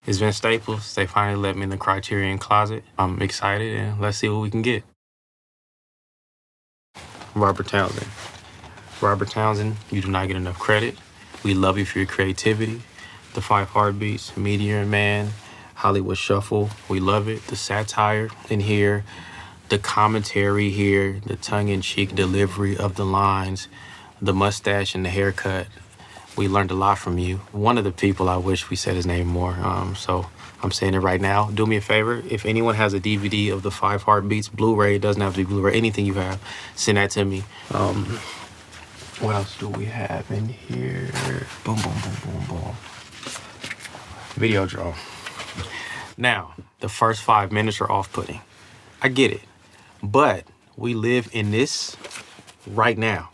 It's Vince Staples. They finally let me in the Criterion closet. I'm excited, and let's see what we can get. Robert Townsend. Robert Townsend, you do not get enough credit. We love you for your creativity. The Five Heartbeats, Meteor Man, Hollywood Shuffle, we love it. The satire in here, the commentary here, the tongue-in-cheek delivery of the lines, the mustache and the haircut. We learned a lot from you. One of the people, I wish we said his name more, so I'm saying it right now. Do me a favor, if anyone has a DVD of the Five Heartbeats, Blu-ray, it doesn't have to be Blu-ray, anything you have, send that to me. What else do we have in here? Boom, boom, boom, boom, boom. Videodrome. Now, the first 5 minutes are off-putting. I get it, but we live in this right now.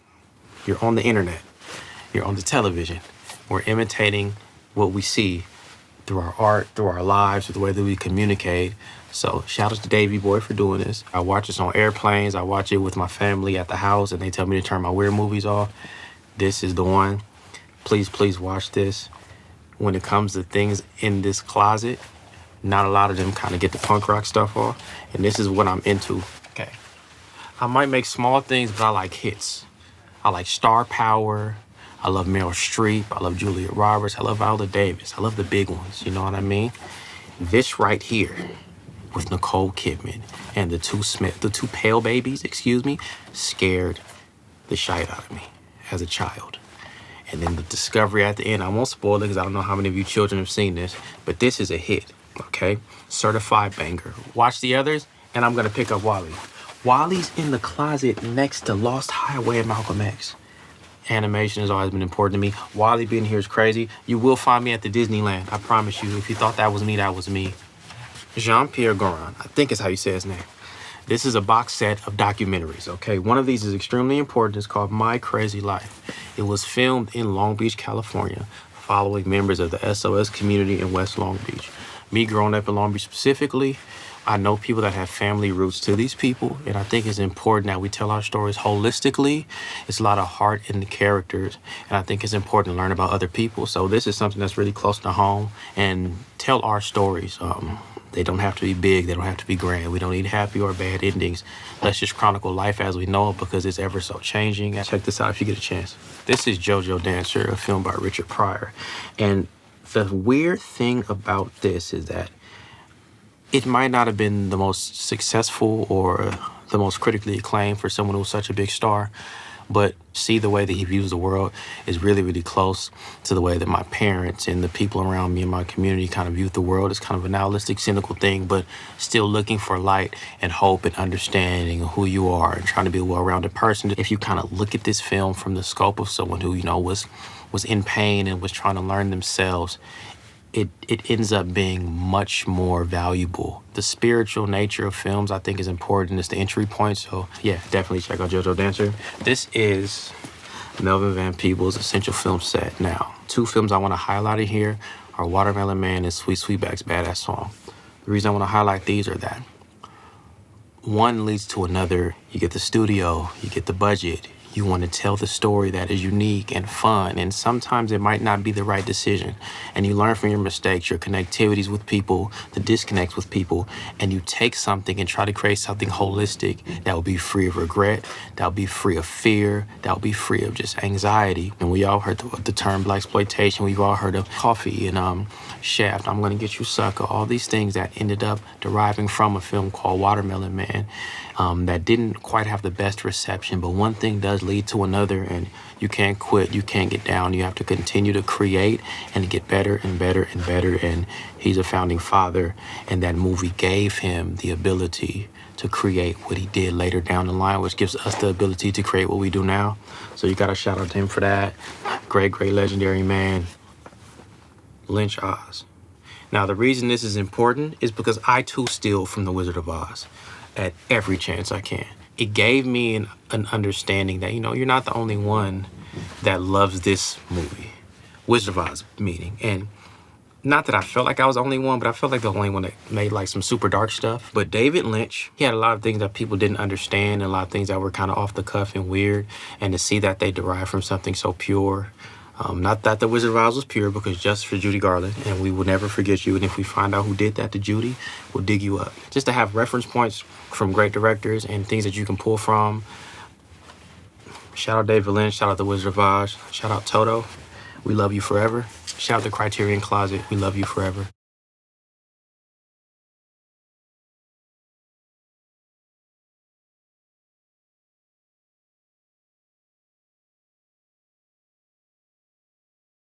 You're on the internet. You're on the television. We're imitating what we see through our art, through our lives, through the way that we communicate. So shout out to Davey Boy for doing this. I watch this on airplanes. I watch it with my family at the house, and they tell me to turn my weird movies off. This is the one. Please, please watch this. When it comes to things in this closet, not a lot of them kind of get the punk rock stuff off, and this is what I'm into. Okay. I might make small things, but I like hits. I like star power. I love Meryl Streep. I love Julia Roberts. I love Viola Davis. I love the big ones, you know what I mean? This right here with Nicole Kidman and the two pale babies, scared the shite out of me as a child. And then the discovery at the end, I won't spoil it because I don't know how many of you children have seen this, but this is a hit, okay? Certified banger. Watch the others, and I'm gonna pick up Wally. Wally's in the closet next to Lost Highway and Malcolm X. Animation has always been important to me. Wally being here is crazy. You will find me at the Disneyland, I promise you. If you thought that was me, that was me. Jean-Pierre Gorin, I think is how you say his name. This is a box set of documentaries, okay? One of these is extremely important. It's called My Crazy Life. It was filmed in Long Beach, California, following members of the SOS community in West Long Beach. Me growing up in Long Beach specifically, I know people that have family roots to these people, and I think it's important that we tell our stories holistically. It's a lot of heart in the characters, and I think it's important to learn about other people. So this is something that's really close to home, and tell our stories. They don't have to be big. They don't have to be grand. We don't need happy or bad endings. Let's just chronicle life as we know it because it's ever so changing. And check this out if you get a chance. This is JoJo Dancer, a film by Richard Pryor. And the weird thing about this is that it might not have been the most successful or the most critically acclaimed for someone who's such a big star, but see the way that he views the world is really, really close to the way that my parents and the people around me in my community kind of viewed the world. It's kind of a nihilistic, cynical thing, but still looking for light and hope and understanding of who you are and trying to be a well-rounded person. If you kind of look at this film from the scope of someone who, was in pain and was trying to learn themselves, it ends up being much more valuable. The spiritual nature of films, I think, is important. It's the entry point. So, yeah, definitely check out JoJo Dancer. This is Melvin Van Peebles' Essential Film Set. Now, 2 films I want to highlight in here are Watermelon Man and Sweet Sweetback's Badass Song. The reason I want to highlight these are that one leads to another. You get the studio, you get the budget, you want to tell the story that is unique and fun, and sometimes it might not be the right decision. And you learn from your mistakes, your connectivities with people, the disconnects with people, and you take something and try to create something holistic that will be free of regret, that will be free of fear, that will be free of just anxiety. And we all heard the term blaxploitation. We've all heard of Coffee and Shaft, I'm Gonna Get You Sucker, all these things that ended up deriving from a film called Watermelon Man that didn't quite have the best reception, but one thing does lead to another, and you can't quit, you can't get down, you have to continue to create and get better and better and better. And he's a founding father, and that movie gave him the ability to create what he did later down the line, which gives us the ability to create what we do now. So you gotta shout out to him for that. Great legendary man, Lynch Oz. Now the reason this is important is because I too steal from The Wizard of Oz at every chance I can. It gave me an understanding that, you're not the only one that loves this movie, Wizard of Oz meaning. And not that I felt like I was the only one, but I felt like the only one that made like some super dark stuff. But David Lynch, he had a lot of things that people didn't understand, and a lot of things that were kind of off the cuff and weird. And to see that they derived from something so pure, Not that The Wizard of Oz was pure, because just for Judy Garland, and we will never forget you. And if we find out who did that to Judy, we'll dig you up. Just to have reference points from great directors and things that you can pull from. Shout out David Lynch. Shout out The Wizard of Oz. Shout out Toto. We love you forever. Shout out the Criterion Closet. We love you forever.